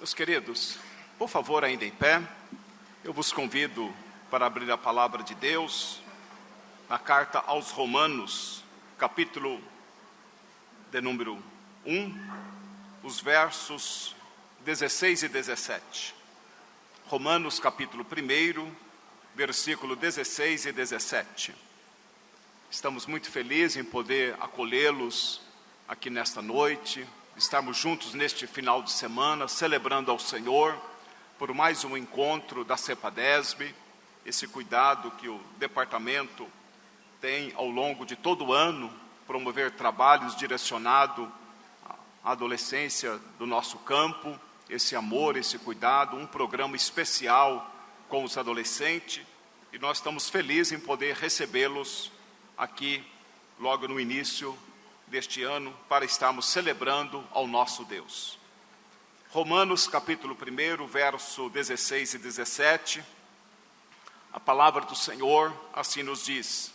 Meus queridos, por favor, ainda em pé, eu vos convido para abrir a palavra de Deus na carta aos Romanos, capítulo de número 1, os versos 16 e 17. Romanos, capítulo 1, versículo 16 e 17. Estamos muito felizes em poder acolhê-los aqui nesta noite, estarmos juntos neste final de semana, celebrando ao Senhor por mais um encontro da CEPADESB, esse cuidado que o departamento tem ao longo de todo o ano, promover trabalhos direcionados à adolescência do nosso campo, esse amor, esse cuidado, um programa especial com os adolescentes, e nós estamos felizes em poder recebê-los aqui logo no início deste ano, para estarmos celebrando ao nosso Deus. Romanos capítulo 1, verso 16 e 17, a palavra do Senhor assim nos diz: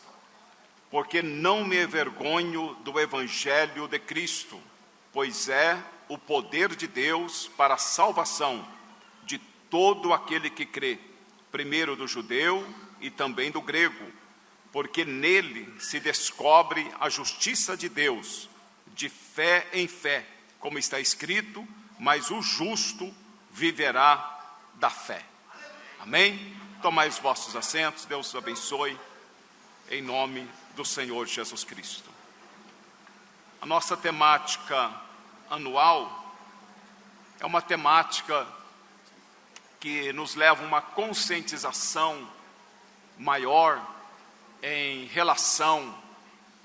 porque não me envergonho do Evangelho de Cristo, pois é o poder de Deus para a salvação de todo aquele que crê, primeiro do judeu e também do grego, porque nele se descobre a justiça de Deus, de fé em fé, como está escrito, mas o justo viverá da fé. Amém? Tomai os vossos assentos, Deus os abençoe, em nome do Senhor Jesus Cristo. A nossa temática anual é uma temática que nos leva a uma conscientização maior em relação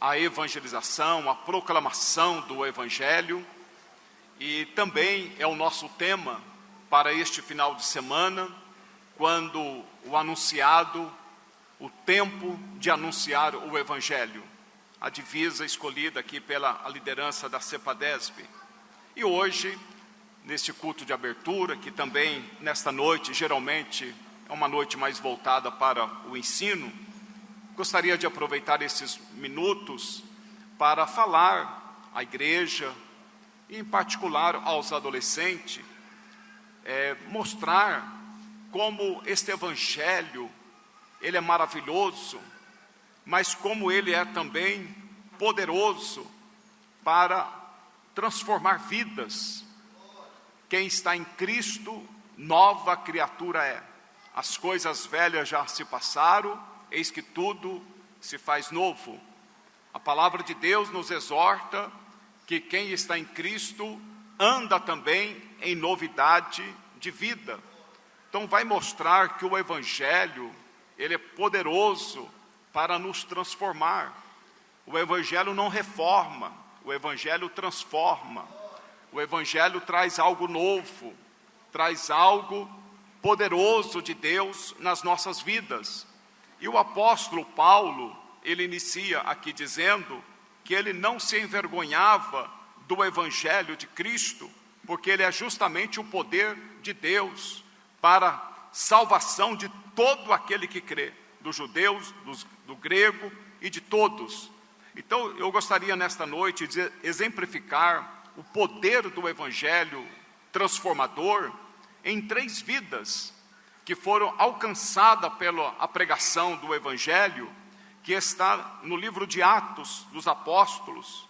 à evangelização, à proclamação do Evangelho, e também é o nosso tema para este final de semana, quando o tempo de anunciar o Evangelho, a divisa escolhida aqui pela liderança da CEPADESB. E hoje, neste culto de abertura, que também nesta noite, geralmente é uma noite mais voltada para o ensino, gostaria de aproveitar esses minutos para falar à igreja, e em particular aos adolescentes, mostrar como este Evangelho, ele é maravilhoso, mas como ele é também poderoso para transformar vidas. Quem está em Cristo, nova criatura é. As coisas velhas já se passaram, eis que tudo se faz novo. A palavra de Deus nos exorta que quem está em Cristo anda também em novidade de vida. Então vai mostrar que o Evangelho, ele é poderoso para nos transformar. O Evangelho não reforma, o Evangelho transforma. O Evangelho traz algo novo, traz algo poderoso de Deus nas nossas vidas. E o apóstolo Paulo, ele inicia aqui dizendo que ele não se envergonhava do Evangelho de Cristo, porque ele é justamente o poder de Deus para salvação de todo aquele que crê, dos judeus, do grego e de todos. Então eu gostaria nesta noite de exemplificar o poder do Evangelho transformador em 3 vidas que foram alcançadas pela pregação do Evangelho, que está no livro de Atos dos Apóstolos,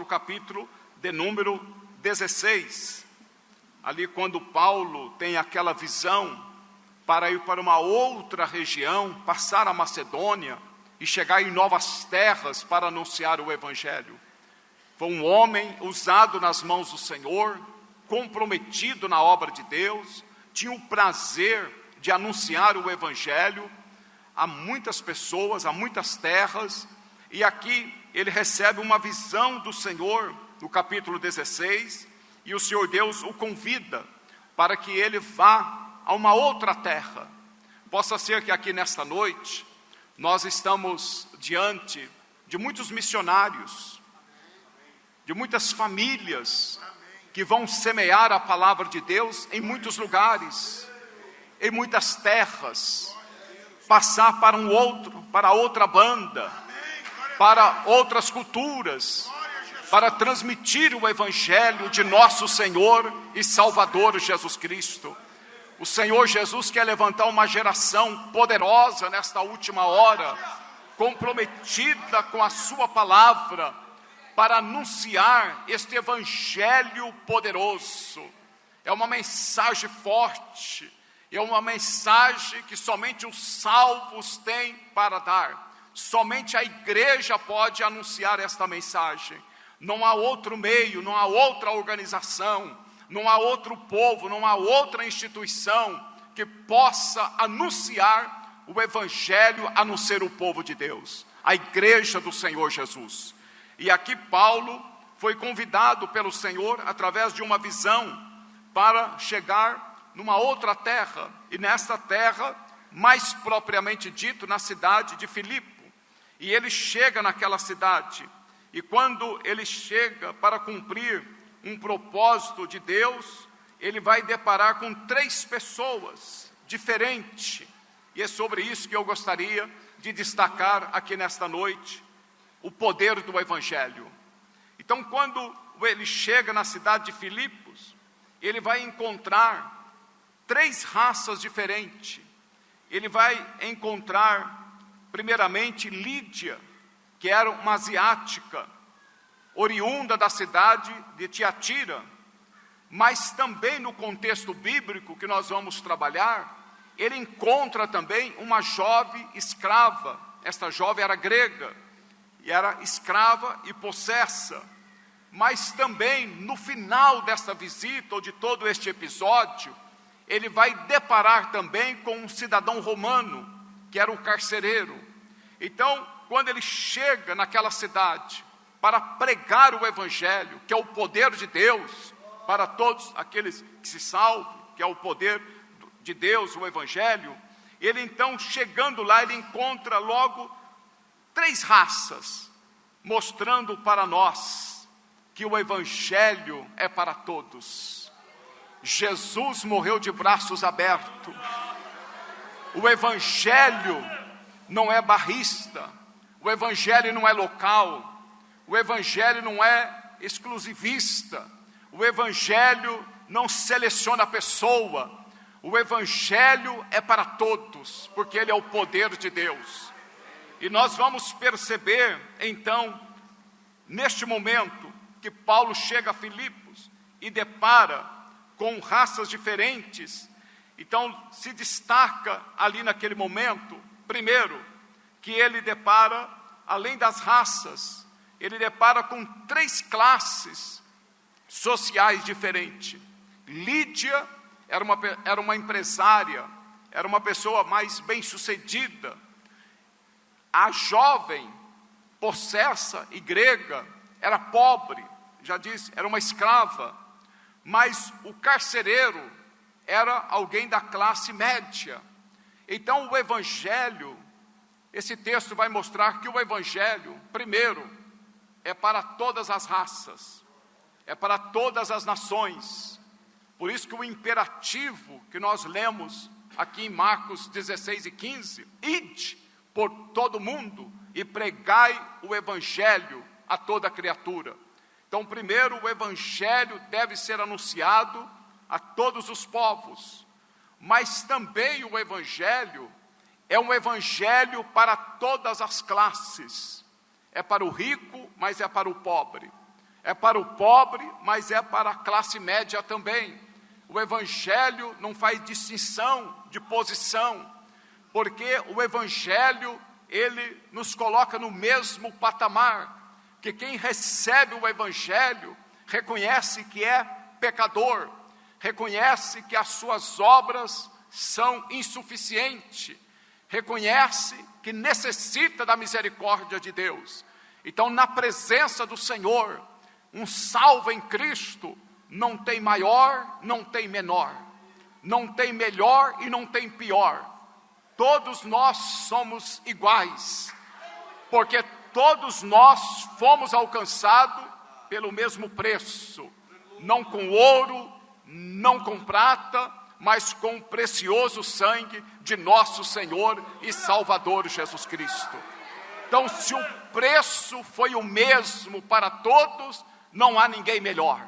capítulo de número 16. Ali quando Paulo tem aquela visão para ir para uma outra região, passar a Macedônia e chegar em novas terras para anunciar o Evangelho. Foi um homem usado nas mãos do Senhor, comprometido na obra de Deus, tinha o prazer de anunciar o Evangelho a muitas pessoas, a muitas terras, e aqui ele recebe uma visão do Senhor, no capítulo 16, e o Senhor Deus o convida para que ele vá a uma outra terra. Possa ser que aqui nesta noite, nós estamos diante de muitos missionários, de muitas famílias, que vão semear a palavra de Deus em muitos lugares, em muitas terras, passar para outra banda, para outras culturas, para transmitir o Evangelho de nosso Senhor e Salvador Jesus Cristo. O Senhor Jesus quer levantar uma geração poderosa nesta última hora, comprometida com a sua palavra, para anunciar este evangelho poderoso. É uma mensagem forte, é uma mensagem que somente os salvos têm para dar. Somente a igreja pode anunciar esta mensagem. Não há outro meio, não há outra organização, não há outro povo, não há outra instituição que possa anunciar o evangelho a não ser o povo de Deus, a igreja do Senhor Jesus. E aqui Paulo foi convidado pelo Senhor, através de uma visão, para chegar numa outra terra, e nesta terra, mais propriamente dito, na cidade de Filipe. E ele chega naquela cidade, e quando ele chega para cumprir um propósito de Deus, ele vai deparar com 3 pessoas diferentes. E é sobre isso que eu gostaria de destacar aqui nesta noite, o poder do evangelho. Então, quando ele chega na cidade de Filipos, ele vai encontrar 3 raças diferentes. Ele vai encontrar, primeiramente, Lídia, que era uma asiática, oriunda da cidade de Tiatira, mas também no contexto bíblico que nós vamos trabalhar, ele encontra também uma jovem escrava. Esta jovem era grega, e era escrava e possessa. Mas também, no final desta visita, ou de todo este episódio, ele vai deparar também com um cidadão romano, que era um carcereiro. Então, quando ele chega naquela cidade para pregar o evangelho, que é o poder de Deus para todos aqueles que se salvam, que é o poder de Deus, o evangelho, ele então, chegando lá, ele encontra logo 3 raças, mostrando para nós que o evangelho é para todos. Jesus morreu de braços abertos. O evangelho não é barrista, o evangelho não é local, o evangelho não é exclusivista, o evangelho não seleciona a pessoa, o evangelho é para todos, porque ele é o poder de Deus. E nós vamos perceber, então, neste momento, que Paulo chega a Filipos e depara com raças diferentes. Então, se destaca ali naquele momento, primeiro, que ele depara, além das raças, ele depara com 3 classes sociais diferentes. Lídia era uma empresária, era uma pessoa mais bem-sucedida. A jovem, possessa e grega, era pobre, já disse, era uma escrava. Mas o carcereiro era alguém da classe média. Então o evangelho, esse texto vai mostrar que o evangelho, primeiro, é para todas as raças, é para todas as nações. Por isso que o imperativo que nós lemos aqui em Marcos 16:15, ide por todo mundo e pregai o evangelho a toda criatura. Então, primeiro, o evangelho deve ser anunciado a todos os povos, mas também o evangelho é um evangelho para todas as classes. É para o rico, mas é para o pobre. É para o pobre, mas é para a classe média também. O evangelho não faz distinção de posição, porque o evangelho, ele nos coloca no mesmo patamar. Que quem recebe o evangelho reconhece que é pecador, reconhece que as suas obras são insuficientes, reconhece que necessita da misericórdia de Deus. Então, na presença do Senhor, um salvo em Cristo não tem maior, não tem menor, não tem melhor e não tem pior. Todos nós somos iguais, porque todos nós fomos alcançados pelo mesmo preço, não com ouro, não com prata, mas com o precioso sangue de nosso Senhor e Salvador Jesus Cristo. Então, se o preço foi o mesmo para todos, não há ninguém melhor,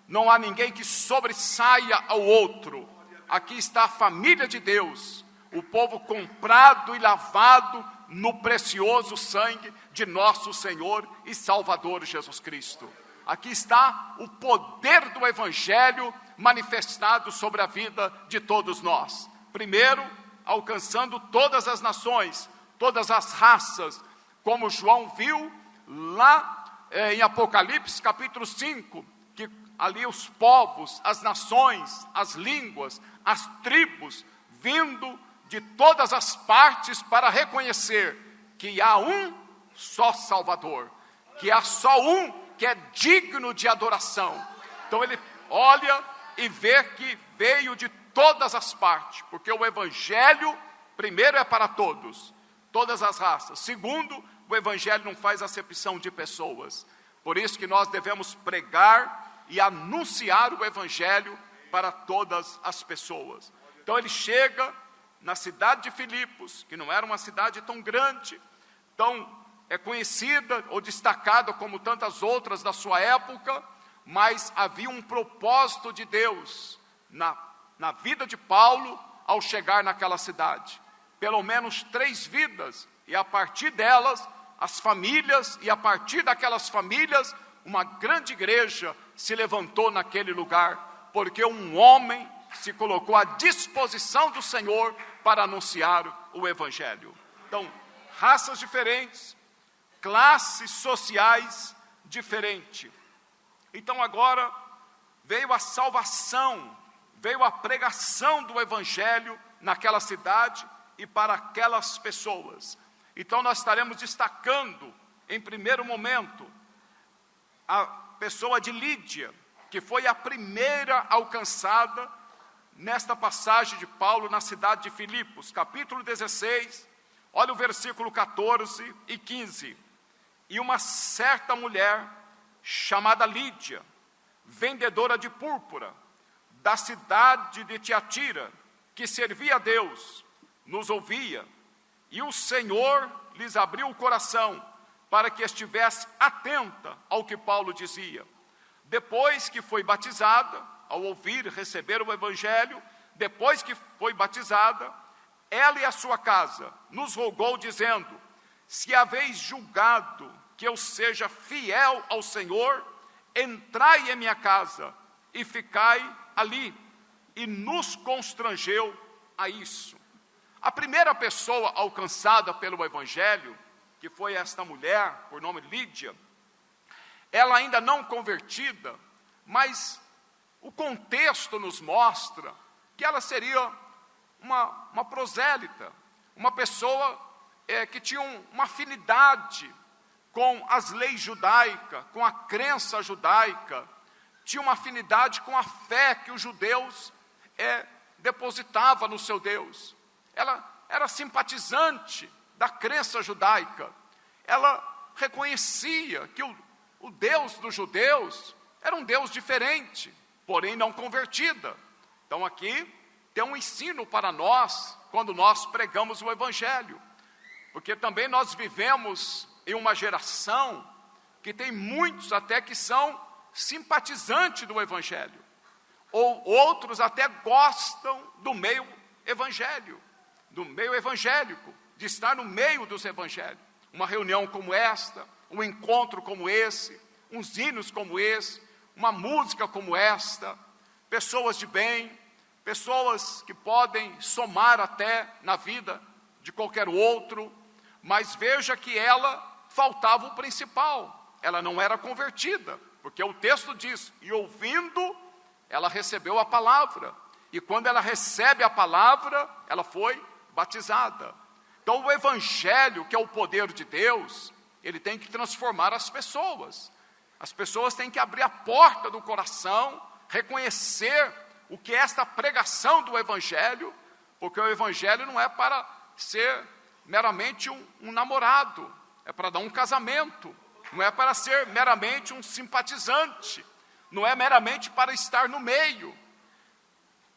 não há ninguém que sobressaia ao outro. Aqui está a família de Deus, o povo comprado e lavado no precioso sangue de nosso Senhor e Salvador Jesus Cristo. Aqui está o poder do Evangelho manifestado sobre a vida de todos nós. Primeiro, alcançando todas as nações, todas as raças, como João viu lá em Apocalipse capítulo 5, que ali os povos, as nações, as línguas, as tribos, vindo de todas as partes para reconhecer que há um só Salvador, que há só um que é digno de adoração. Então ele olha e vê que veio de todas as partes, porque o Evangelho, primeiro, é para todos, todas as raças. Segundo, o Evangelho não faz acepção de pessoas. Por isso que nós devemos pregar e anunciar o Evangelho para todas as pessoas. Então ele chega na cidade de Filipos, que não era uma cidade tão grande, tão conhecida ou destacada como tantas outras da sua época, mas havia um propósito de Deus na vida de Paulo ao chegar naquela cidade. Pelo menos 3 vidas, e a partir delas, as famílias, e a partir daquelas famílias, uma grande igreja se levantou naquele lugar, porque um homem se colocou à disposição do Senhor para anunciar o Evangelho. Então, raças diferentes, classes sociais diferentes. Então agora veio a salvação, veio a pregação do Evangelho naquela cidade e para aquelas pessoas. Então nós estaremos destacando, em primeiro momento, a pessoa de Lídia, que foi a primeira alcançada nesta passagem de Paulo na cidade de Filipos, capítulo 16, olha o versículo 14 e 15. E uma certa mulher, chamada Lídia, vendedora de púrpura, da cidade de Tiatira, que servia a Deus, nos ouvia, e o Senhor lhes abriu o coração, para que estivesse atenta ao que Paulo dizia. Depois que foi batizada, ao ouvir e receber o Evangelho, depois que foi batizada, ela e a sua casa nos rogou, dizendo: se haveis julgado que eu seja fiel ao Senhor, entrai em minha casa e ficai ali. E nos constrangeu a isso. A primeira pessoa alcançada pelo Evangelho, que foi esta mulher, por nome Lídia, ela ainda não convertida, mas o contexto nos mostra que ela seria uma prosélita, uma pessoa que tinha uma afinidade com as leis judaicas, com a crença judaica, tinha uma afinidade com a fé que os judeus depositavam no seu Deus. Ela era simpatizante da crença judaica. Ela reconhecia que o Deus dos judeus era um Deus diferente, porém não convertida. Então aqui tem um ensino para nós, quando nós pregamos o Evangelho. Porque também nós vivemos em uma geração que tem muitos até que são simpatizantes do Evangelho. Ou outros até gostam do meio evangélico, de estar no meio dos evangelhos. Uma reunião como esta, um encontro como esse, uns hinos como esse, uma música como esta, pessoas de bem, pessoas que podem somar até na vida de qualquer outro, mas veja que ela faltava o principal, ela não era convertida, porque o texto diz: e ouvindo, ela recebeu a palavra, e quando ela recebe a palavra, ela foi batizada. Então o Evangelho, que é o poder de Deus, ele tem que transformar as pessoas têm que abrir a porta do coração, reconhecer o que é esta pregação do Evangelho, porque o Evangelho não é para ser meramente um namorado, é para dar um casamento, não é para ser meramente um simpatizante, não é meramente para estar no meio.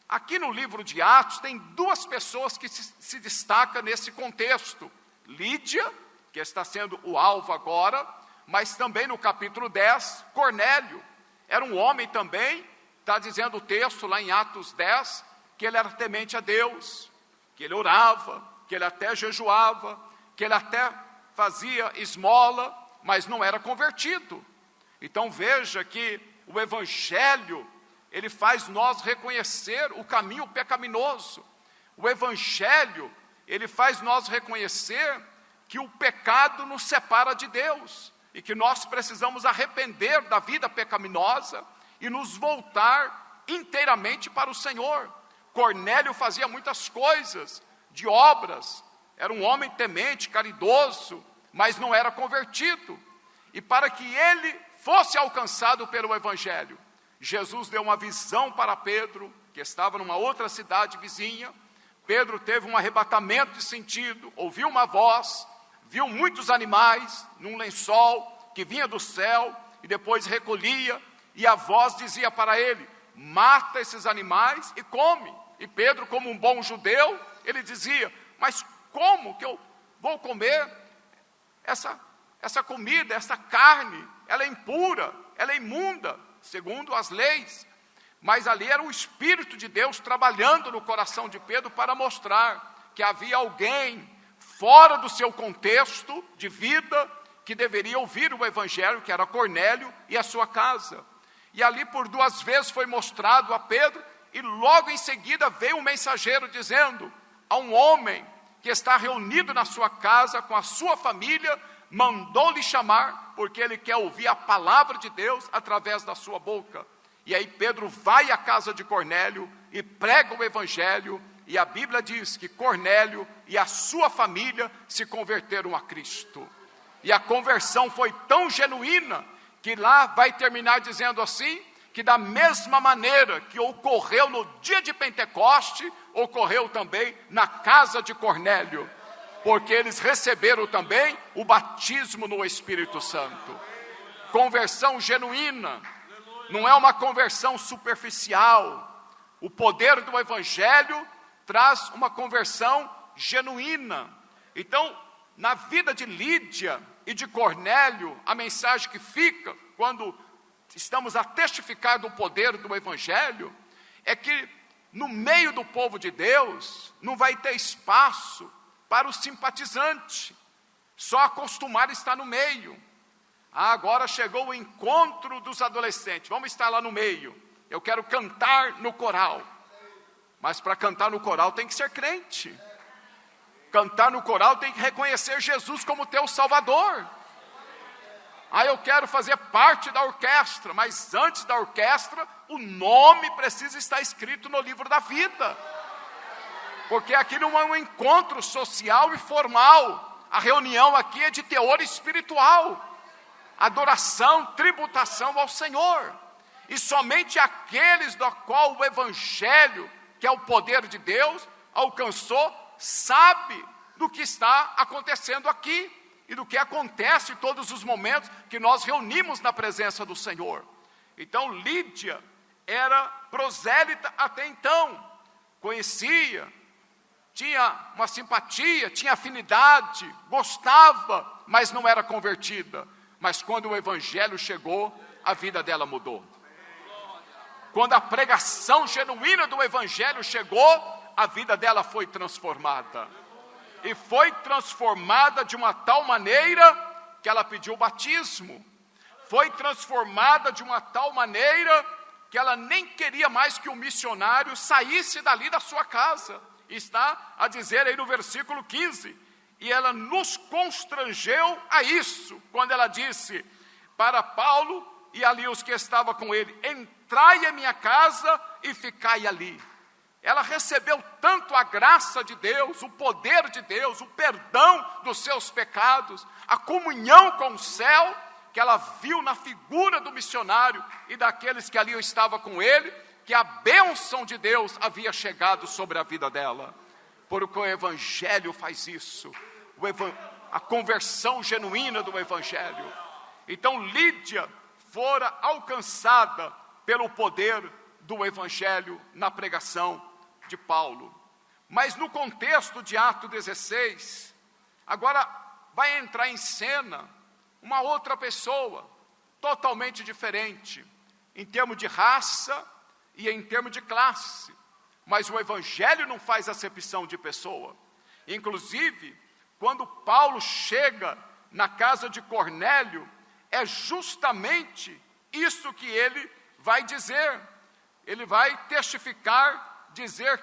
Aqui no livro de Atos tem 2 pessoas que se destacam nesse contexto. Lídia, que está sendo o alvo agora, mas também no capítulo 10, Cornélio. era um homem também, está dizendo o texto lá em Atos 10, que ele era temente a Deus, que ele orava, que ele até jejuava, que ele até fazia esmola, mas não era convertido. Então veja que o Evangelho, ele faz nós reconhecer o caminho pecaminoso. O Evangelho, ele faz nós reconhecer que o pecado nos separa de Deus e que nós precisamos arrepender da vida pecaminosa e nos voltar inteiramente para o Senhor. Cornélio fazia muitas coisas, de obras, era um homem temente, caridoso, mas não era convertido. E para que ele fosse alcançado pelo Evangelho, Jesus deu uma visão para Pedro, que estava numa outra cidade vizinha. Pedro teve um arrebatamento de sentido, ouviu uma voz, viu muitos animais num lençol que vinha do céu e depois recolhia, e a voz dizia para ele: mata esses animais e come. E Pedro, como um bom judeu, ele dizia: mas como que eu vou comer essa comida, essa carne? Ela é impura, ela é imunda, segundo as leis. Mas ali era o Espírito de Deus trabalhando no coração de Pedro para mostrar que havia alguém fora do seu contexto de vida que deveria ouvir o Evangelho, que era Cornélio e a sua casa. E ali por 2 vezes foi mostrado a Pedro, e logo em seguida veio um mensageiro dizendo: a um homem que está reunido na sua casa com a sua família, mandou-lhe chamar, porque ele quer ouvir a palavra de Deus através da sua boca. E aí Pedro vai à casa de Cornélio e prega o Evangelho, e a Bíblia diz que Cornélio e a sua família se converteram a Cristo. E a conversão foi tão genuína, que lá vai terminar dizendo assim, que da mesma maneira que ocorreu no dia de Pentecoste, ocorreu também na casa de Cornélio, porque eles receberam também o batismo no Espírito Santo. Conversão genuína, não é uma conversão superficial. O poder do Evangelho traz uma conversão genuína. Então, na vida de Lídia e de Cornélio, a mensagem que fica quando estamos a testificar do poder do Evangelho é que no meio do povo de Deus não vai ter espaço para o simpatizante, só acostumar a estar no meio. Agora chegou o encontro dos adolescentes, vamos estar lá no meio, eu quero cantar no coral. Mas para cantar no coral tem que ser crente. Cantar no coral tem que reconhecer Jesus como teu Salvador. Eu quero fazer parte da orquestra, mas antes da orquestra, o nome precisa estar escrito no livro da vida. Porque aqui não é um encontro social e formal. A reunião aqui é de teor espiritual. Adoração, tributação ao Senhor. E somente aqueles do qual o Evangelho, que é o poder de Deus, alcançou, sabe do que está acontecendo aqui e do que acontece em todos os momentos que nós reunimos na presença do Senhor. Então Lídia era prosélita até então, conhecia, tinha uma simpatia, tinha afinidade, gostava, mas não era convertida. Mas quando o Evangelho chegou, a vida dela mudou. Quando a pregação genuína do Evangelho chegou, a vida dela foi transformada. E foi transformada de uma tal maneira que ela pediu batismo. Foi transformada de uma tal maneira que ela nem queria mais que o missionário saísse dali da sua casa. Está a dizer aí no versículo 15. E ela nos constrangeu a isso, quando ela disse para Paulo e ali os que estavam com ele: entrai em minha casa e ficai ali. Ela recebeu tanto a graça de Deus, o poder de Deus, o perdão dos seus pecados, a comunhão com o céu, que ela viu na figura do missionário e daqueles que ali estavam com ele, que a bênção de Deus havia chegado sobre a vida dela. Porque o Evangelho faz isso, a conversão genuína do Evangelho. Então Lídia fora alcançada pelo poder do Evangelho na pregação de Paulo. Mas no contexto de Atos 16, agora vai entrar em cena uma outra pessoa, totalmente diferente, em termos de raça e em termos de classe. Mas o Evangelho não faz acepção de pessoa. Inclusive, quando Paulo chega na casa de Cornélio, é justamente isso que ele vai dizer. Ele vai testificar, dizer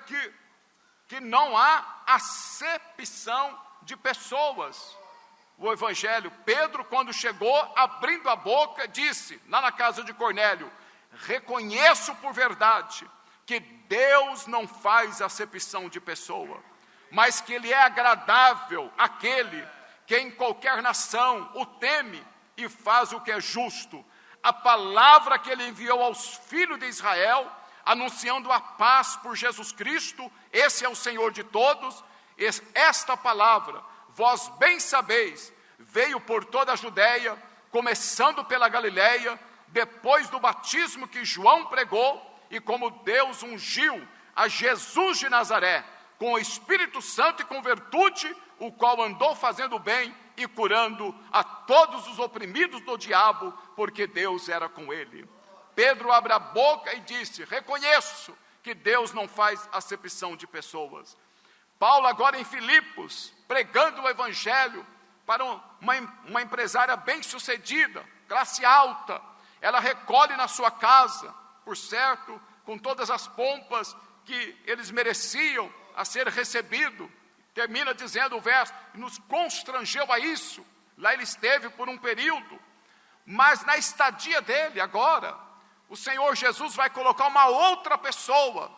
que não há acepção de pessoas. O Evangelho, Pedro, quando chegou, abrindo a boca, disse, lá na casa de Cornélio, reconheço por verdade que Deus não faz acepção de pessoa, mas que Ele é agradável àquele que em qualquer nação o teme e faz o que é justo. A palavra que Ele enviou aos filhos de Israel, anunciando a paz por Jesus Cristo, esse é o Senhor de todos. Esta palavra, vós bem sabeis, veio por toda a Judéia, começando pela Galiléia, depois do batismo que João pregou, e como Deus ungiu a Jesus de Nazaré, com o Espírito Santo e com virtude, o qual andou fazendo bem e curando a todos os oprimidos do diabo, porque Deus era com ele. Pedro abre a boca e disse, reconheço que Deus não faz acepção de pessoas. Paulo agora em Filipos, pregando o Evangelho para uma empresária bem-sucedida, classe alta, ela recolhe na sua casa, por certo, com todas as pompas que eles mereciam a ser recebido. Termina dizendo o verso, nos constrangeu a isso. Lá ele esteve por um período, mas na estadia dele agora, o Senhor Jesus vai colocar uma outra pessoa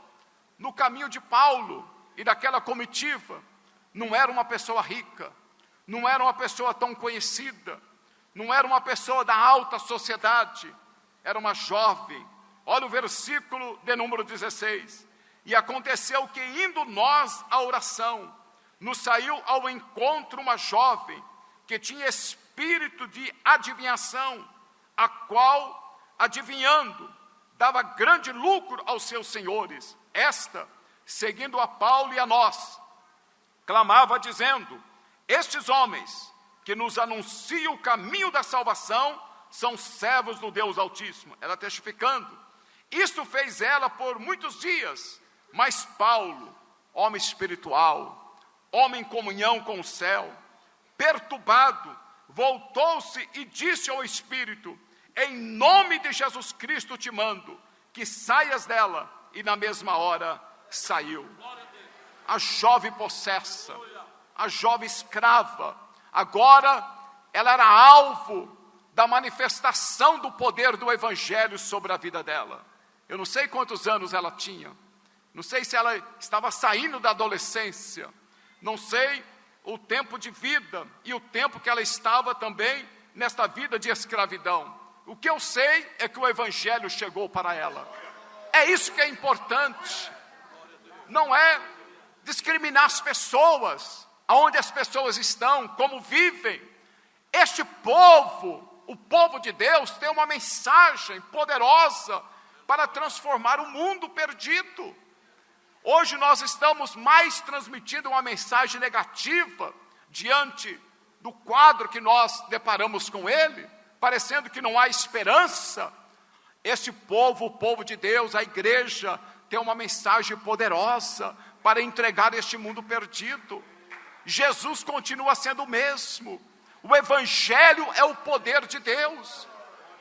no caminho de Paulo e daquela comitiva. Não era uma pessoa rica, não era uma pessoa tão conhecida, não era uma pessoa da alta sociedade, era uma jovem. Olha o versículo de número 16. E aconteceu que, indo nós à oração, nos saiu ao encontro uma jovem que tinha espírito de adivinhação, a qual, adivinhando, dava grande lucro aos seus senhores. Esta, seguindo a Paulo e a nós, clamava dizendo, estes homens que nos anunciam o caminho da salvação, são servos do Deus Altíssimo. Ela testificando. Isto fez ela por muitos dias, mas Paulo, homem espiritual, homem em comunhão com o céu, perturbado, voltou-se e disse ao Espírito, em nome de Jesus Cristo te mando, que saias dela, e na mesma hora saiu. A jovem possessa, a jovem escrava, agora ela era alvo da manifestação do poder do Evangelho sobre a vida dela. Eu não sei quantos anos ela tinha, não sei se ela estava saindo da adolescência, não sei o tempo de vida e o tempo que ela estava também nesta vida de escravidão. O que eu sei é que o Evangelho chegou para ela. É isso que é importante. Não é discriminar as pessoas, aonde as pessoas estão, como vivem. Este povo, o povo de Deus, tem uma mensagem poderosa para transformar o mundo perdido. Hoje nós estamos mais transmitindo uma mensagem negativa diante do quadro que nós deparamos com ele, parecendo que não há esperança. Este povo, o povo de Deus, a igreja, tem uma mensagem poderosa para entregar este mundo perdido. Jesus continua sendo o mesmo. O Evangelho é o poder de Deus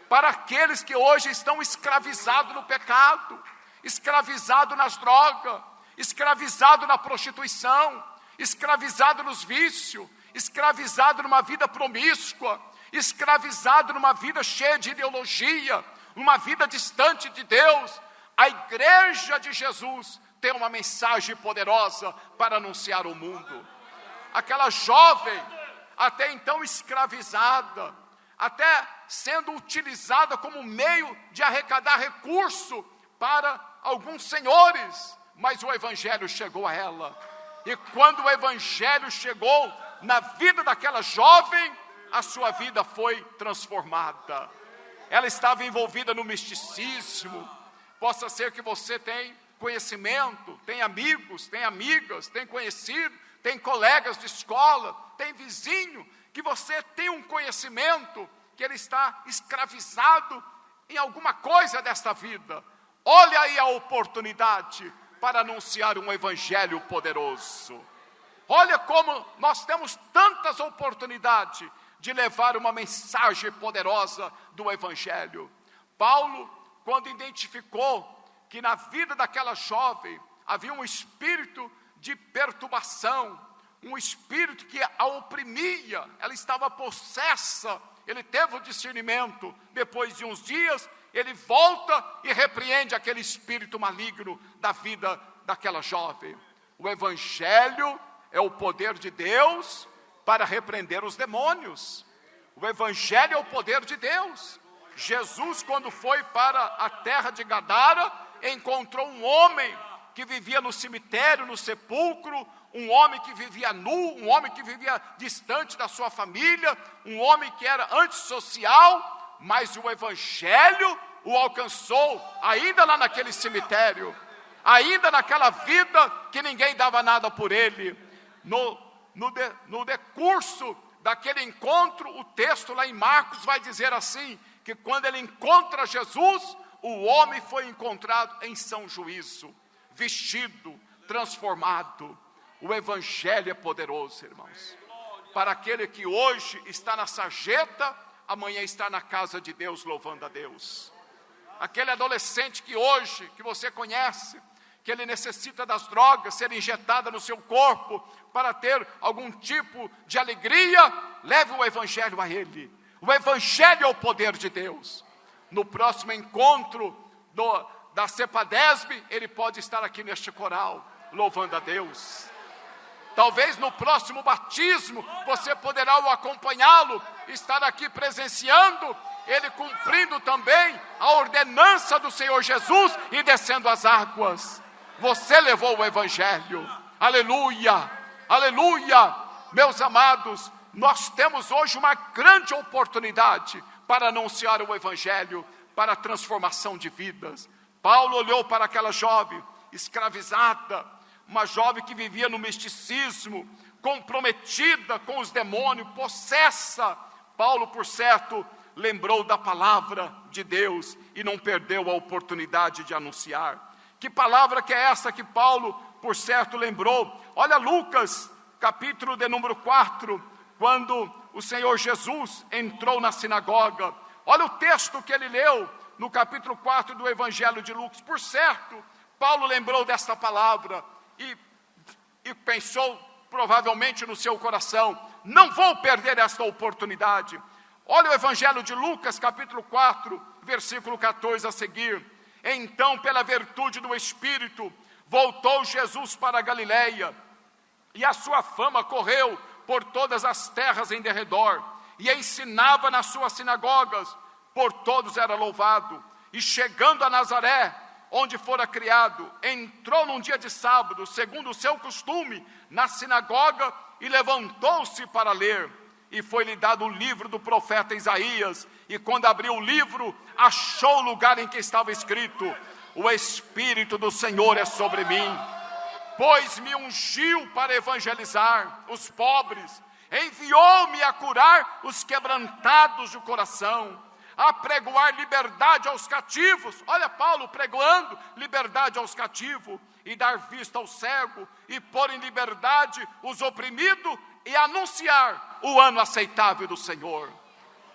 para aqueles que hoje estão escravizados no pecado, escravizados nas drogas, escravizado na prostituição, escravizado nos vícios, escravizado numa vida promíscua, escravizado numa vida cheia de ideologia, numa vida distante de Deus. A igreja de Jesus tem uma mensagem poderosa para anunciar ao mundo. Aquela jovem, até então escravizada, até sendo utilizada como meio de arrecadar recurso para alguns senhores, mas o Evangelho chegou a ela. E quando o Evangelho chegou na vida daquela jovem, a sua vida foi transformada. Ela estava envolvida no misticismo. Possa ser que você tenha conhecimento, tem amigos, tem amigas, tem conhecido, tem colegas de escola, tem vizinho, que você tem um conhecimento que ele está escravizado em alguma coisa desta vida, olha aí a oportunidade para anunciar um evangelho poderoso. Olha como nós temos tantas oportunidades de levar uma mensagem poderosa do evangelho. Paulo, quando identificou que na vida daquela jovem havia um espírito de perturbação, um espírito que a oprimia, ela estava possessa, ele teve o discernimento. Depois de uns dias, ele volta e repreende aquele espírito maligno da vida daquela jovem. O evangelho é o poder de Deus para repreender os demônios. O evangelho é o poder de Deus. Jesus, quando foi para a terra de Gadara, encontrou um homem que vivia no cemitério, no sepulcro, um homem que vivia nu, um homem que vivia distante da sua família, um homem que era antissocial, mas o evangelho o alcançou, ainda lá naquele cemitério, ainda naquela vida que ninguém dava nada por ele. No decurso daquele encontro, o texto lá em Marcos vai dizer assim, que quando ele encontra Jesus, o homem foi encontrado em são juízo, vestido, transformado. O evangelho é poderoso, irmãos, para aquele que hoje está na sarjeta, amanhã está na casa de Deus, louvando a Deus. Aquele adolescente que hoje, que você conhece, que ele necessita das drogas, ser injetada no seu corpo, para ter algum tipo de alegria, leve o evangelho a ele. O evangelho é o poder de Deus. No próximo encontro da Cepadesb, ele pode estar aqui neste coral, louvando a Deus. Talvez no próximo batismo, você poderá acompanhá-lo, estar aqui presenciando, ele cumprindo também a ordenança do Senhor Jesus e descendo as águas. Você levou o evangelho, aleluia, aleluia. Meus amados, nós temos hoje uma grande oportunidade para anunciar o evangelho, para a transformação de vidas. Paulo olhou para aquela jovem escravizada, uma jovem que vivia no misticismo, comprometida com os demônios, possessa. Paulo, por certo, lembrou da palavra de Deus e não perdeu a oportunidade de anunciar. Que palavra que é essa que Paulo, por certo, lembrou? Olha Lucas, capítulo de número 4, quando o Senhor Jesus entrou na sinagoga. Olha o texto que ele leu no capítulo 4 do Evangelho de Lucas. Por certo, Paulo lembrou desta palavra e pensou provavelmente no seu coração, não vou perder esta oportunidade. Olha o Evangelho de Lucas, capítulo 4, versículo 14 a seguir. Então, pela virtude do Espírito, voltou Jesus para a Galileia, e a sua fama correu por todas as terras em derredor, e ensinava nas suas sinagogas, por todos era louvado. E chegando a Nazaré, onde fora criado, entrou num dia de sábado, segundo o seu costume, na sinagoga, e levantou-se para ler. E foi-lhe dado o livro do profeta Isaías, e quando abriu o livro, achou o lugar em que estava escrito: o Espírito do Senhor é sobre mim, pois me ungiu para evangelizar os pobres, enviou-me a curar os quebrantados de coração, a pregoar liberdade aos cativos. Olha Paulo pregando liberdade aos cativos, e dar vista ao cego, e pôr em liberdade os oprimidos, e anunciar o ano aceitável do Senhor.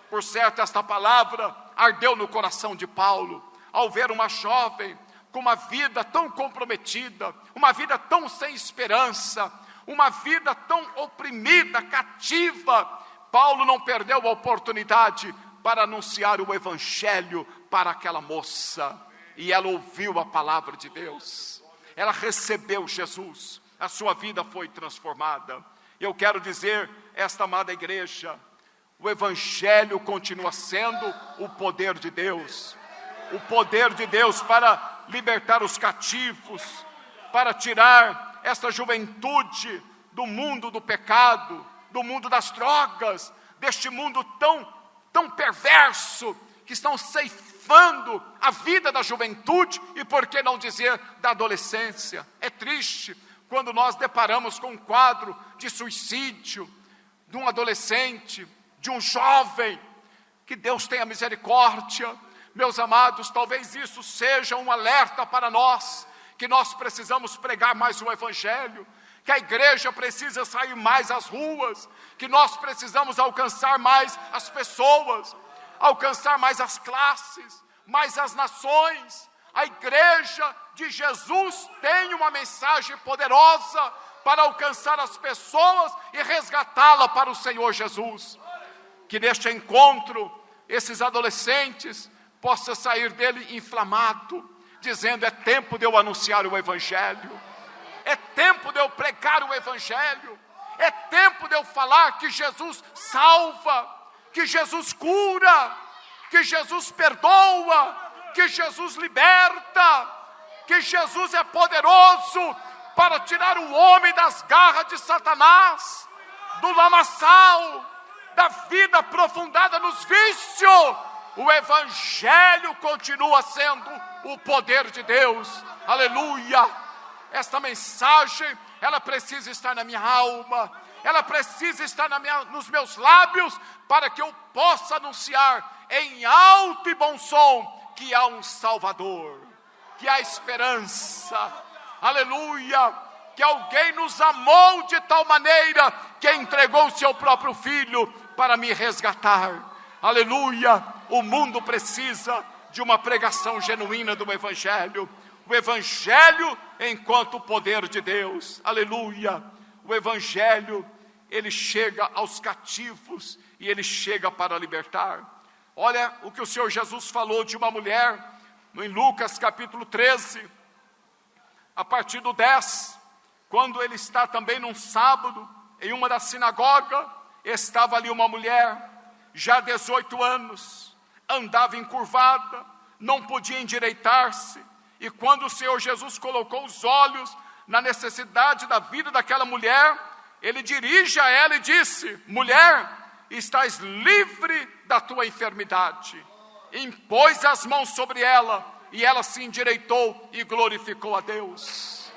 Por certo, esta palavra ardeu no coração de Paulo, ao ver uma jovem com uma vida tão comprometida, uma vida tão sem esperança, uma vida tão oprimida, cativa. Paulo não perdeu a oportunidade para anunciar o evangelho para aquela moça, e ela ouviu a palavra de Deus, ela recebeu Jesus, a sua vida foi transformada. Eu quero dizer, esta amada igreja, o evangelho continua sendo o poder de Deus, o poder de Deus para libertar os cativos, para tirar esta juventude do mundo do pecado, do mundo das drogas, deste mundo tão perverso, que estão ceifando a vida da juventude, e por que não dizer da adolescência. É triste quando nós deparamos com um quadro de suicídio, de um adolescente, de um jovem. Que Deus tenha misericórdia, Meus amados, talvez isso seja um alerta para nós, que nós precisamos pregar mais o Evangelho, que a igreja precisa sair mais às ruas, que nós precisamos alcançar mais as pessoas, alcançar mais as classes, mais as nações. A igreja de Jesus tem uma mensagem poderosa para alcançar as pessoas e resgatá-la para o Senhor Jesus. Que neste encontro, esses adolescentes possam sair dele inflamado, dizendo: é tempo de eu anunciar o Evangelho, é tempo de eu pregar o Evangelho, é tempo de eu falar que Jesus salva, que Jesus cura, que Jesus perdoa, que Jesus liberta, que Jesus é poderoso para tirar o homem das garras de Satanás, do lamaçal, da vida aprofundada nos vícios. O Evangelho continua sendo o poder de Deus. Aleluia! Esta mensagem, ela precisa estar na minha alma, ela precisa estar nos meus lábios, para que eu possa anunciar em alto e bom som que há um Salvador, que há esperança. Aleluia! Que alguém nos amou de tal maneira que entregou o seu próprio Filho para me resgatar. Aleluia! O mundo precisa de uma pregação genuína do Evangelho. O Evangelho enquanto poder de Deus. Aleluia! O Evangelho, ele chega aos cativos e ele chega para libertar. Olha o que o Senhor Jesus falou de uma mulher, em Lucas capítulo 13, a partir do 10, quando ele está também num sábado, em uma das sinagogas, estava ali uma mulher, já 18 anos, andava encurvada, não podia endireitar-se, e quando o Senhor Jesus colocou os olhos na necessidade da vida daquela mulher, ele dirige a ela e disse: mulher, estás livre da tua enfermidade. Impôs as mãos sobre ela, e ela se endireitou e glorificou a Deus.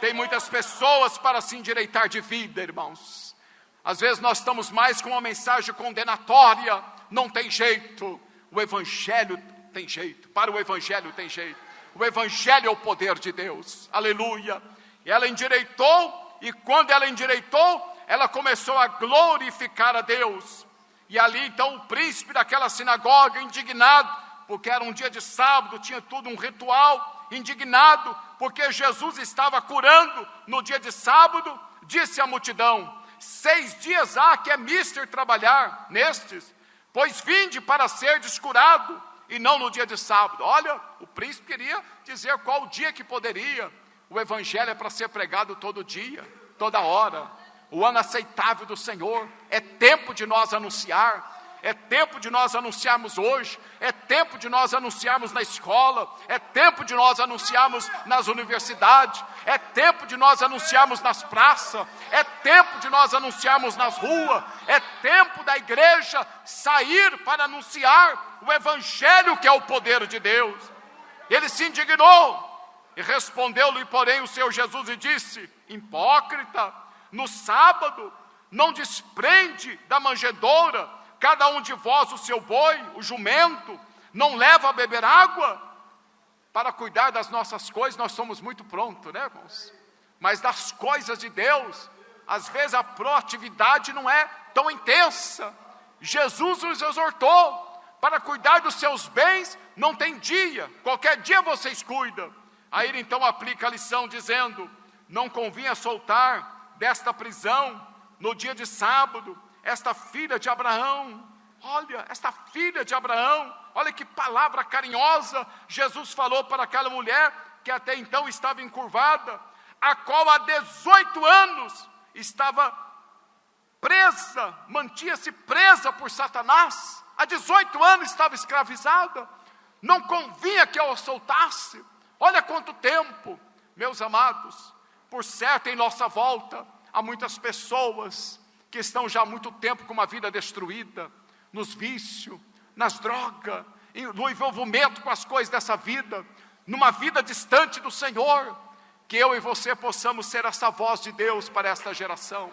Tem muitas pessoas para se endireitar de vida, irmãos. Às vezes nós estamos mais com uma mensagem condenatória. Não tem jeito. O Evangelho tem jeito. Para o Evangelho tem jeito. O Evangelho é o poder de Deus. Aleluia. E ela endireitou, e quando ela endireitou, ela começou a glorificar a Deus. E ali então o príncipe daquela sinagoga, indignado, porque era um dia de sábado, tinha tudo um ritual, indignado, porque Jesus estava curando no dia de sábado, disse à multidão: 6 dias há que é mister trabalhar nestes, pois vinde para ser descurado, e não no dia de sábado. Olha, o príncipe queria dizer qual o dia que poderia. O Evangelho é para ser pregado todo dia, toda hora. O ano aceitável do Senhor, é tempo de nós anunciar, é tempo de nós anunciarmos hoje, é tempo de nós anunciarmos na escola, é tempo de nós anunciarmos nas universidades, é tempo de nós anunciarmos nas praças, é tempo de nós anunciarmos nas ruas, é tempo da igreja sair para anunciar o Evangelho, que é o poder de Deus. Ele se indignou e respondeu-lhe, porém, o Senhor Jesus e disse: hipócrita, no sábado não desprende da manjedoura cada um de vós o seu boi, o jumento, não leva a beber água? Para cuidar das nossas coisas nós somos muito prontos, né, irmãos? Mas das coisas de Deus, às vezes a proatividade não é tão intensa. Jesus nos exortou para cuidar dos seus bens, não tem dia, qualquer dia vocês cuidam. Aí ele então aplica a lição dizendo: não convinha soltar desta prisão no dia de sábado esta filha de Abraão. Olha, esta filha de Abraão, olha que palavra carinhosa Jesus falou para aquela mulher que até então estava encurvada, a qual há 18 anos estava presa, mantinha-se presa por Satanás, há 18 anos estava escravizada, não convinha que eu a soltasse. Olha quanto tempo, meus amados. Por certo, em nossa volta há muitas pessoas que estão já há muito tempo com uma vida destruída, nos vícios, nas drogas, no envolvimento com as coisas dessa vida, numa vida distante do Senhor. Que eu e você possamos ser essa voz de Deus para esta geração.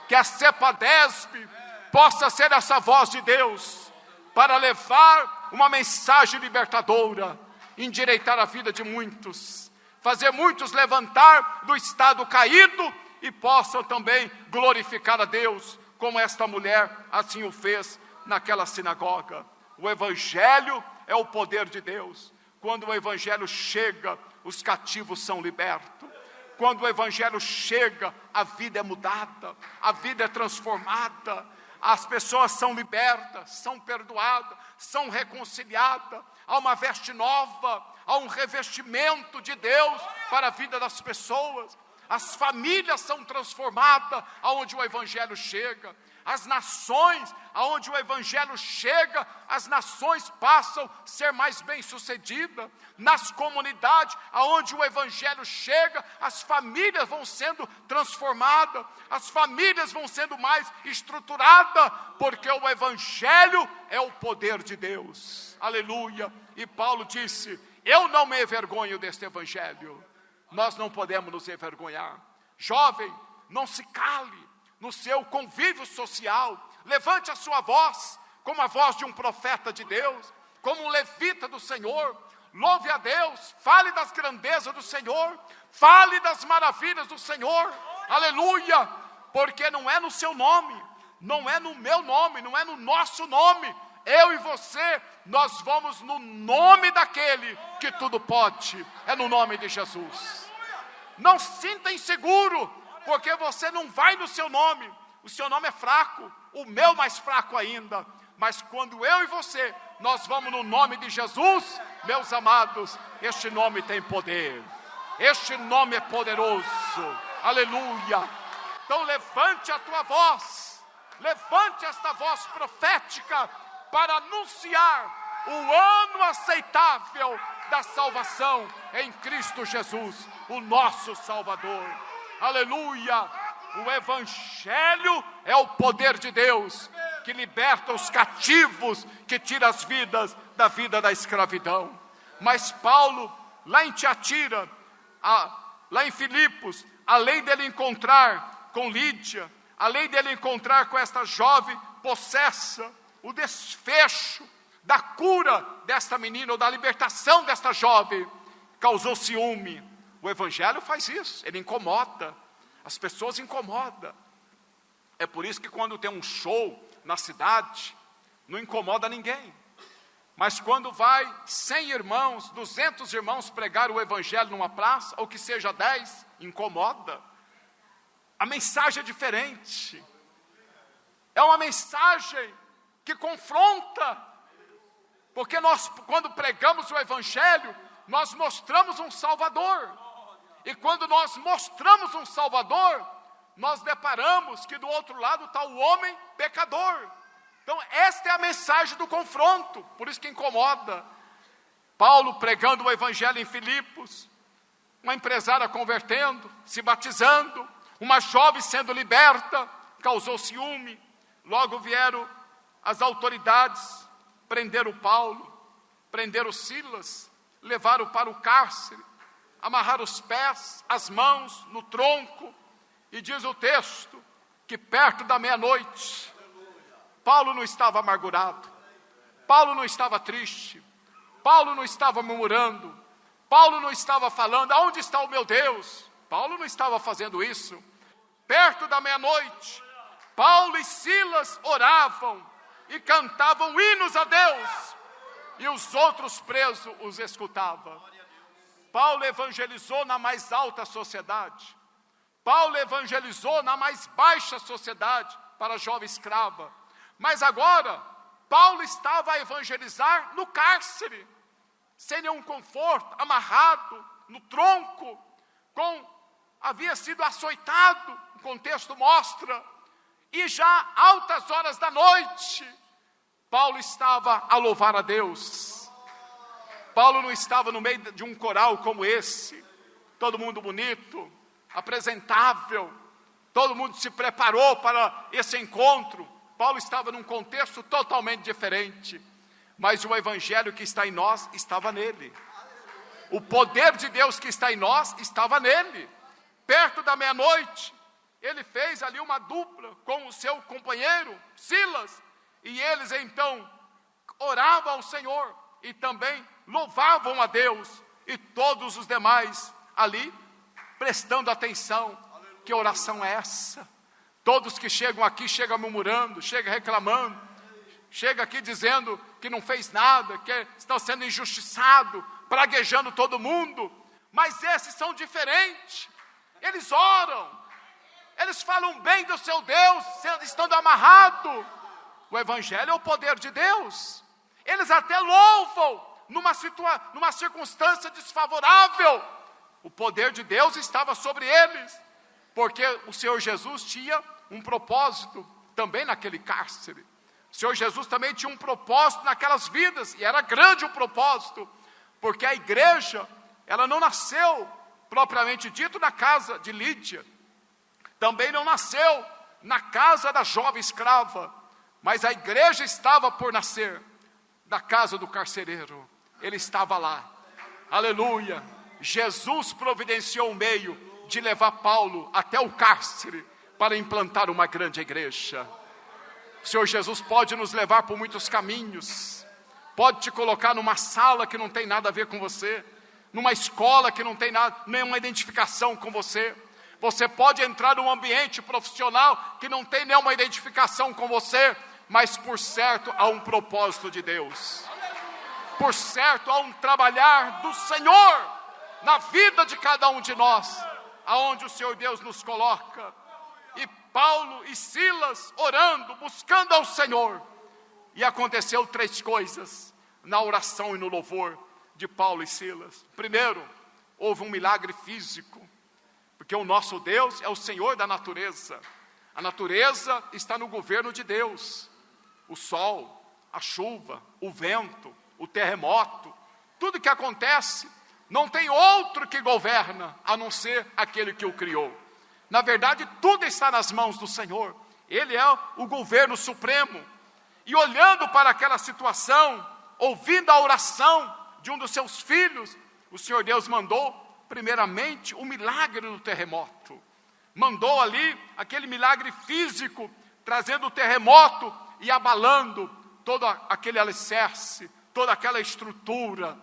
Que a CEPADESP possa ser essa voz de Deus, para levar uma mensagem libertadora, endireitar a vida de muitos, fazer muitos levantar do estado caído e possam também glorificar a Deus, como esta mulher assim o fez naquela sinagoga. O Evangelho é o poder de Deus. Quando o Evangelho chega, os cativos são libertos. Quando o Evangelho chega, a vida é mudada, a vida é transformada, as pessoas são libertas, são perdoadas, são reconciliadas, há uma veste nova, há um revestimento de Deus para a vida das pessoas. As famílias são transformadas aonde o Evangelho chega. As nações, aonde o Evangelho chega, as nações passam a ser mais bem-sucedidas. Nas comunidades, aonde o Evangelho chega, as famílias vão sendo transformadas, as famílias vão sendo mais estruturadas, porque o Evangelho é o poder de Deus. Aleluia! E Paulo disse: eu não me envergonho deste Evangelho. Nós não podemos nos envergonhar. Jovem, não se cale no seu convívio social, levante a sua voz, como a voz de um profeta de Deus, como um levita do Senhor, louve a Deus, fale das grandezas do Senhor, fale das maravilhas do Senhor, aleluia, porque não é no seu nome, não é no meu nome, não é no nosso nome, eu e você, nós vamos no nome daquele que tudo pode, é no nome de Jesus. Não se sinta inseguro, porque você não vai no seu nome, o seu nome é fraco, o meu mais fraco ainda, mas quando eu e você, nós vamos no nome de Jesus, meus amados, este nome tem poder, este nome é poderoso, aleluia. Então levante a tua voz, levante esta voz profética, para anunciar o ano aceitável da salvação em Cristo Jesus, o nosso Salvador. Aleluia! O Evangelho é o poder de Deus, que liberta os cativos, que tira as vidas da vida da escravidão. Mas Paulo, lá em Tiatira, lá em Filipos, além dele encontrar com Lídia, além dele encontrar com esta jovem possessa, o desfecho da cura desta menina, ou da libertação desta jovem, causou ciúme. O Evangelho faz isso, ele incomoda, as pessoas incomodam. É por isso que quando tem um show na cidade, não incomoda ninguém. Mas quando vai 100 irmãos, 200 irmãos pregar o Evangelho numa praça, ou que seja 10, incomoda. A mensagem é diferente. É uma mensagem que confronta. Porque nós, quando pregamos o Evangelho, nós mostramos um Salvador. E quando nós mostramos um Salvador, nós deparamos que do outro lado está o homem pecador. Então esta é a mensagem do confronto, por isso que incomoda. Paulo pregando o Evangelho em Filipos, uma empresária convertendo, se batizando, uma jovem sendo liberta, causou ciúme. Logo vieram as autoridades, prenderam Paulo, prenderam Silas, levaram para o cárcere, amarrar os pés, as mãos no tronco, e diz o texto, que perto da meia-noite, Paulo não estava amargurado, Paulo não estava triste, Paulo não estava murmurando, Paulo não estava falando, aonde está o meu Deus? Paulo não estava fazendo isso. Perto da meia-noite, Paulo e Silas oravam e cantavam hinos a Deus, e os outros presos os escutavam. Paulo evangelizou na mais alta sociedade. Paulo evangelizou na mais baixa sociedade para a jovem escrava. Mas agora, Paulo estava a evangelizar no cárcere, sem nenhum conforto, amarrado no tronco, havia sido açoitado, o contexto mostra, e já altas horas da noite, Paulo estava a louvar a Deus. Paulo não estava no meio de um coral como esse, todo mundo bonito, apresentável, todo mundo se preparou para esse encontro. Paulo estava num contexto totalmente diferente, mas o Evangelho que está em nós estava nele. O poder de Deus que está em nós estava nele. Perto da meia-noite, ele fez ali uma dupla com o seu companheiro, Silas, e eles então oravam ao Senhor e também louvavam a Deus, e todos os demais ali prestando atenção. Que oração é essa? Todos que chegam aqui, chegam murmurando, chegam reclamando, chegam aqui dizendo que não fez nada, que estão sendo injustiçados, praguejando todo mundo, mas esses são diferentes. Eles oram, eles falam bem do seu Deus, estando amarrado. O Evangelho é o poder de Deus. Eles até louvam numa circunstância desfavorável. O poder de Deus estava sobre eles, porque o Senhor Jesus tinha um propósito também naquele cárcere. O Senhor Jesus também tinha um propósito naquelas vidas, e era grande o propósito, porque a igreja, ela não nasceu, propriamente dito, na casa de Lídia, também não nasceu na casa da jovem escrava, mas a igreja estava por nascer da casa do carcereiro. Ele estava lá, aleluia. Jesus providenciou um meio de levar Paulo até o cárcere para implantar uma grande igreja. O Senhor Jesus pode nos levar por muitos caminhos, pode te colocar numa sala que não tem nada a ver com você, numa escola que não tem nenhuma identificação com você. Você pode entrar num ambiente profissional que não tem nenhuma identificação com você, mas por certo há um propósito de Deus. Por certo há um trabalhar do Senhor na vida de cada um de nós, aonde o Senhor Deus nos coloca. E Paulo e Silas orando, buscando ao Senhor. E aconteceu 3 coisas na oração e no louvor de Paulo e Silas. Primeiro, houve um milagre físico, porque o nosso Deus é o Senhor da natureza. A natureza está no governo de Deus. O sol, a chuva, o vento, o terremoto, tudo que acontece, não tem outro que governa, a não ser aquele que o criou. Na verdade, tudo está nas mãos do Senhor. Ele é o governo supremo. E olhando para aquela situação, ouvindo a oração de um dos seus filhos, o Senhor Deus mandou, primeiramente, o milagre do terremoto. Mandou ali aquele milagre físico, trazendo o terremoto e abalando todo aquele alicerce, toda aquela estrutura.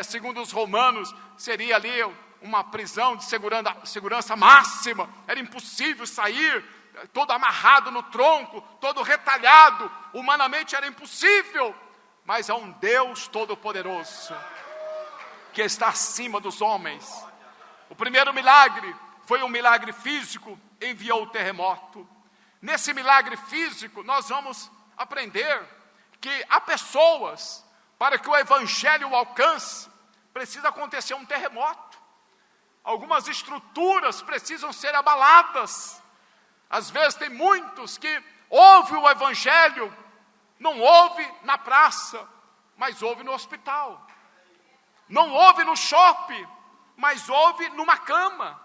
Segundo os romanos, seria ali uma prisão de segurança máxima. Era impossível sair, todo amarrado no tronco, todo retalhado. Humanamente era impossível, mas há um Deus todo-poderoso, que está acima dos homens. O primeiro milagre foi um milagre físico, enviou o terremoto. Nesse milagre físico, nós vamos aprender que há pessoas, para que o Evangelho o alcance, precisa acontecer um terremoto. Algumas estruturas precisam ser abaladas. Às vezes tem muitos que ouvem o Evangelho, não ouve na praça, mas ouve no hospital. Não ouve no shopping, mas ouve numa cama,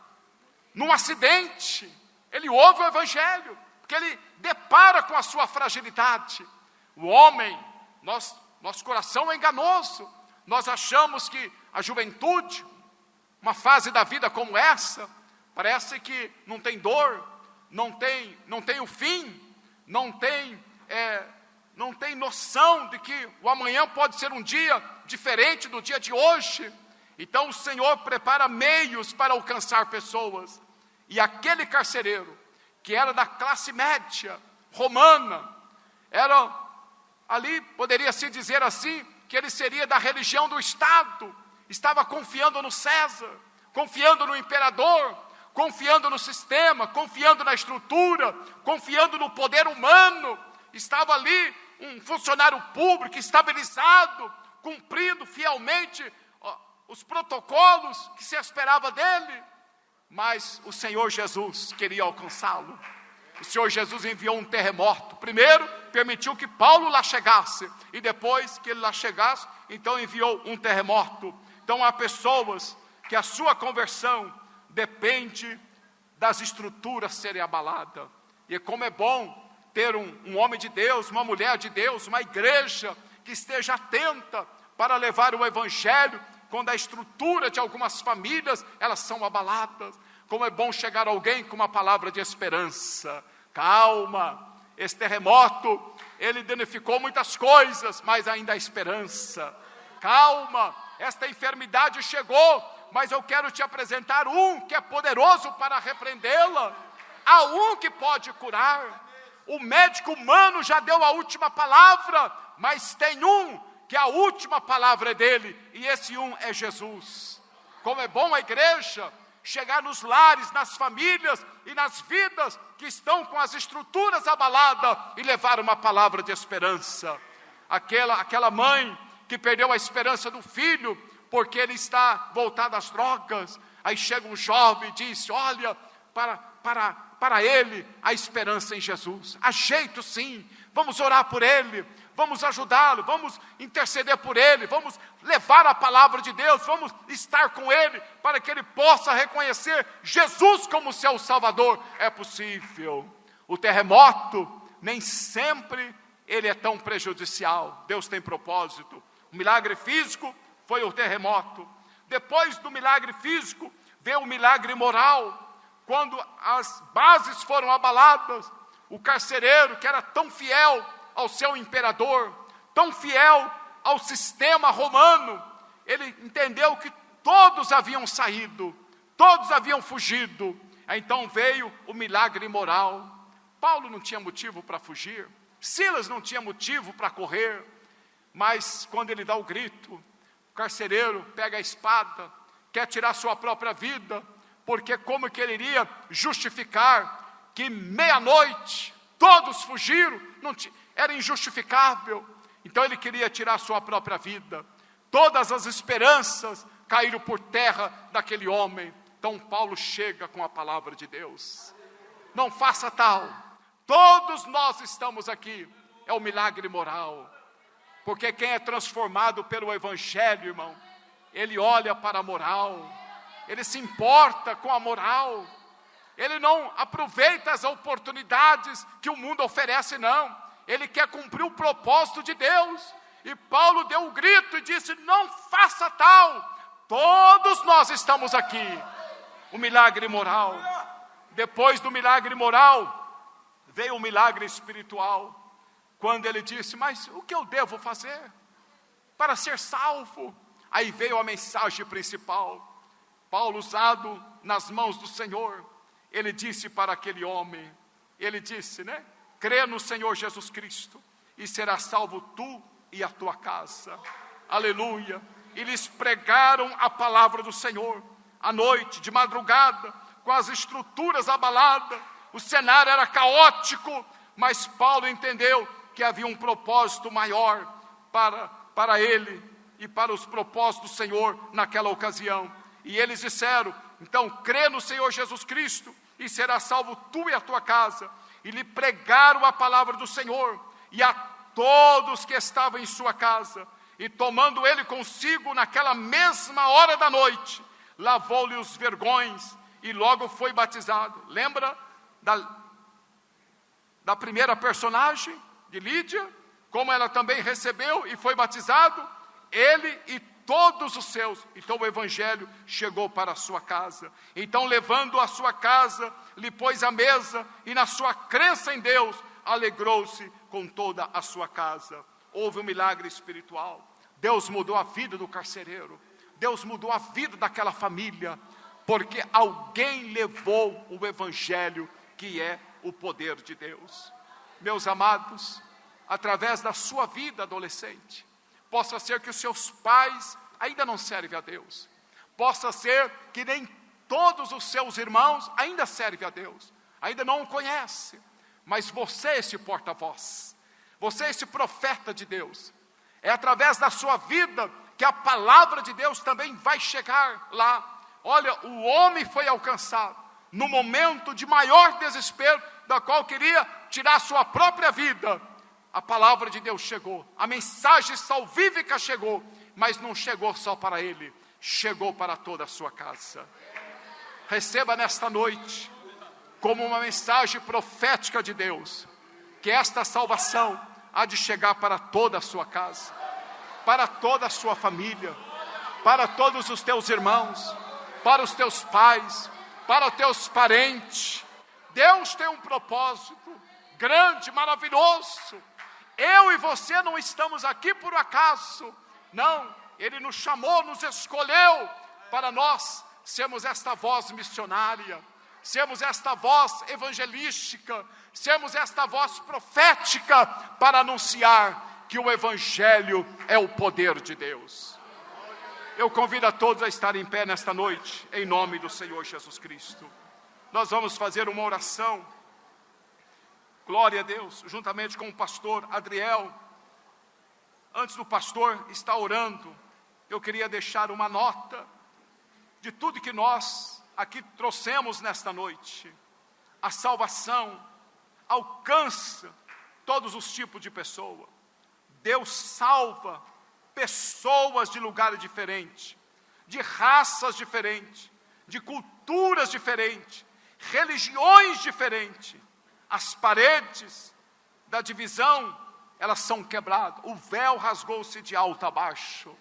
num acidente. Ele ouve o Evangelho, porque ele depara com a sua fragilidade. O homem, nosso coração é enganoso. Nós achamos que a juventude, uma fase da vida como essa, parece que não tem dor, não tem o fim, não tem noção de que o amanhã pode ser um dia diferente do dia de hoje. Então o Senhor prepara meios para alcançar pessoas. E aquele carcereiro, que era da classe média romana, ali poderia-se dizer assim, que ele seria da religião do Estado, estava confiando no César, confiando no imperador, confiando no sistema, confiando na estrutura, confiando no poder humano. Estava ali um funcionário público estabilizado, cumprindo fielmente os protocolos que se esperava dele. Mas o Senhor Jesus queria alcançá-lo. O Senhor Jesus enviou um terremoto. Primeiro, permitiu que Paulo lá chegasse. E depois que ele lá chegasse, então enviou um terremoto. Então há pessoas que a sua conversão depende das estruturas serem abaladas. E como é bom ter um homem de Deus, uma mulher de Deus, uma igreja que esteja atenta para levar o Evangelho, quando a estrutura de algumas famílias, elas são abaladas. Como é bom chegar alguém com uma palavra de esperança. Calma, Esse terremoto, ele danificou muitas coisas, mas ainda há esperança. Calma, esta enfermidade chegou, mas eu quero te apresentar um que é poderoso para repreendê-la. Há um que pode curar. O médico humano já deu a última palavra, mas tem um que a última palavra é dele, e esse um é Jesus. Como é bom a igreja chegar nos lares, nas famílias e nas vidas que estão com as estruturas abaladas e levar uma palavra de esperança. Aquela mãe que perdeu a esperança do filho porque ele está voltado às drogas. Aí chega um jovem e diz: olha, para ele a esperança em Jesus. Há jeito sim, vamos orar por ele, vamos ajudá-lo, vamos interceder por ele, vamos levar a palavra de Deus, vamos estar com ele, para que ele possa reconhecer Jesus como seu Salvador. É possível. O terremoto, nem sempre ele é tão prejudicial. Deus tem propósito. O milagre físico foi o terremoto. Depois do milagre físico, veio o milagre moral. Quando as bases foram abaladas, o carcereiro, que era tão fiel ao seu imperador, tão fiel ao sistema romano, ele entendeu que todos haviam saído, todos haviam fugido. Então veio o milagre moral. Paulo não tinha motivo para fugir, Silas não tinha motivo para correr, mas quando ele dá o grito, o carcereiro pega a espada, quer tirar sua própria vida, porque como que ele iria justificar que meia-noite todos fugiram? Era injustificável. Então ele queria tirar sua própria vida. Todas as esperanças caíram por terra daquele homem. Então Paulo chega com a palavra de Deus. Não faça tal. Todos nós estamos aqui. É o milagre moral. Porque quem é transformado pelo Evangelho, irmão, ele olha para a moral. Ele se importa com a moral. Ele não aproveita as oportunidades que o mundo oferece, não. Ele quer cumprir o propósito de Deus. E Paulo deu um grito e disse: não faça tal. Todos nós estamos aqui. O milagre moral. Depois do milagre moral, veio o milagre espiritual. Quando ele disse: mas o que eu devo fazer para ser salvo? Aí veio a mensagem principal. Paulo, usado nas mãos do Senhor, ele disse para aquele homem, ele disse, crê no Senhor Jesus Cristo e será salvo tu e a tua casa. Aleluia. E lhes pregaram a palavra do Senhor, à noite, de madrugada, com as estruturas abaladas. O cenário era caótico, mas Paulo entendeu que havia um propósito maior para ele e para os propósitos do Senhor naquela ocasião. E eles disseram: então crê no Senhor Jesus Cristo e será salvo tu e a tua casa. E lhe pregaram a palavra do Senhor e a todos que estavam em sua casa. E tomando ele consigo naquela mesma hora da noite, lavou-lhe os vergões e logo foi batizado. Lembra da primeira personagem, de Lídia? Como ela também recebeu e foi batizado? Ele e todos os seus. Então o evangelho chegou para a sua casa. Então, levando a sua casa, lhe pôs à mesa e na sua crença em Deus, alegrou-se com toda a sua casa. Houve um milagre espiritual. Deus mudou a vida do carcereiro. Deus mudou a vida daquela família, porque alguém levou o evangelho, que é o poder de Deus. Meus amados, através da sua vida adolescente, possa ser que os seus pais ainda não servem a Deus. Possa ser que nem todos os seus irmãos ainda servem a Deus. Ainda não o conhecem. Mas você é esse porta-voz. Você é esse profeta de Deus. É através da sua vida que a palavra de Deus também vai chegar lá. Olha, o homem foi alcançado no momento de maior desespero, da qual queria tirar sua própria vida. A palavra de Deus chegou, a mensagem salvífica chegou, mas não chegou só para ele, chegou para toda a sua casa. Receba nesta noite, como uma mensagem profética de Deus, que esta salvação há de chegar para toda a sua casa, para toda a sua família, para todos os teus irmãos, para os teus pais, para os teus parentes. Deus tem um propósito grande, maravilhoso. Eu e você não estamos aqui por acaso, não. Ele nos chamou, nos escolheu para nós sermos esta voz missionária, sermos esta voz evangelística, sermos esta voz profética para anunciar que o Evangelho é o poder de Deus. Eu convido a todos a estarem em pé nesta noite, em nome do Senhor Jesus Cristo. Nós vamos fazer uma oração, glória a Deus, juntamente com o pastor Adriel. Antes do pastor estar orando, eu queria deixar uma nota de tudo que nós aqui trouxemos nesta noite. A salvação alcança todos os tipos de pessoa. Deus salva pessoas de lugares diferentes, de raças diferentes, de culturas diferentes, religiões diferentes. As paredes da divisão, elas são quebradas. O véu rasgou-se de alto a baixo.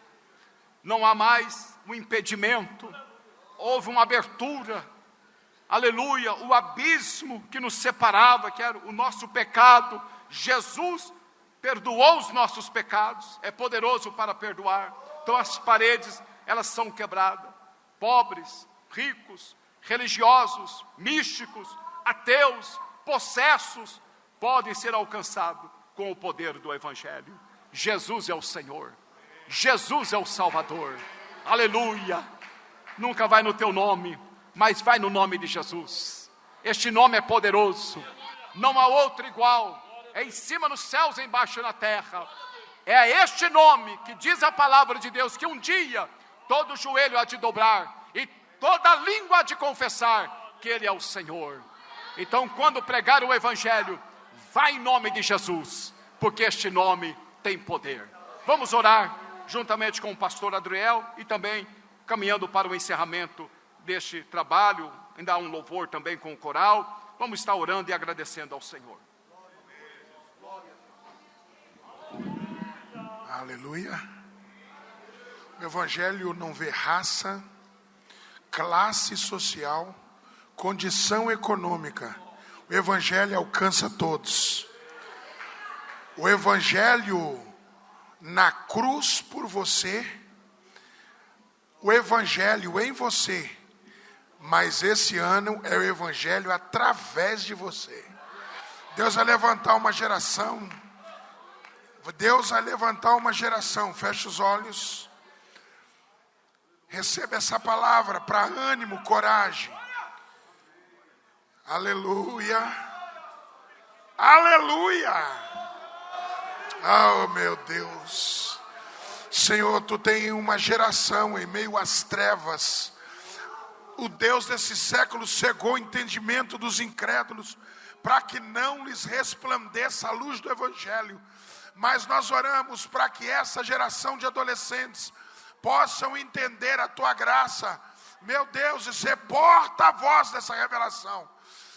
Não há mais um impedimento. Houve uma abertura. Aleluia. O abismo que nos separava, que era o nosso pecado, Jesus perdoou os nossos pecados. É poderoso para perdoar. Então as paredes, elas são quebradas. Pobres, ricos, religiosos, místicos, ateus, possessos, podem ser alcançados com o poder do Evangelho. Jesus é o Senhor. Jesus é o Salvador. Aleluia. Nunca vai no teu nome, mas vai no nome de Jesus. Este nome é poderoso. Não há outro igual. É em cima nos céus e embaixo na terra. É este nome que diz a palavra de Deus que um dia todo joelho há de dobrar e toda língua há de confessar que Ele é o Senhor. Então, quando pregar o Evangelho, vai em nome de Jesus, porque este nome tem poder. Vamos orar juntamente com o pastor Adriel e também caminhando para o encerramento deste trabalho. Ainda há um louvor também com o coral. Vamos estar orando e agradecendo ao Senhor. Aleluia. O Evangelho não vê raça, classe social, condição econômica. O Evangelho alcança todos. O Evangelho na cruz por você, o Evangelho em você, mas esse ano é o Evangelho através de você. Deus vai levantar uma geração. Deus vai levantar uma geração. Feche os olhos. Receba essa palavra para ânimo, coragem. Aleluia. Aleluia. Oh, meu Deus. Senhor, tu tem uma geração em meio às trevas. O Deus desse século cegou o entendimento dos incrédulos para que não lhes resplandeça a luz do Evangelho. Mas nós oramos para que essa geração de adolescentes possam entender a tua graça, meu Deus, e ser porta-voz dessa revelação.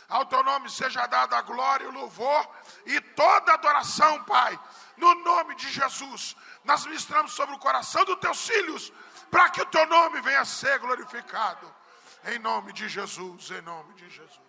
Ao teu nome seja dada a glória e o louvor e toda a adoração, Pai. No nome de Jesus, nós ministramos sobre o coração dos teus filhos, para que o teu nome venha a ser glorificado. Em nome de Jesus, em nome de Jesus.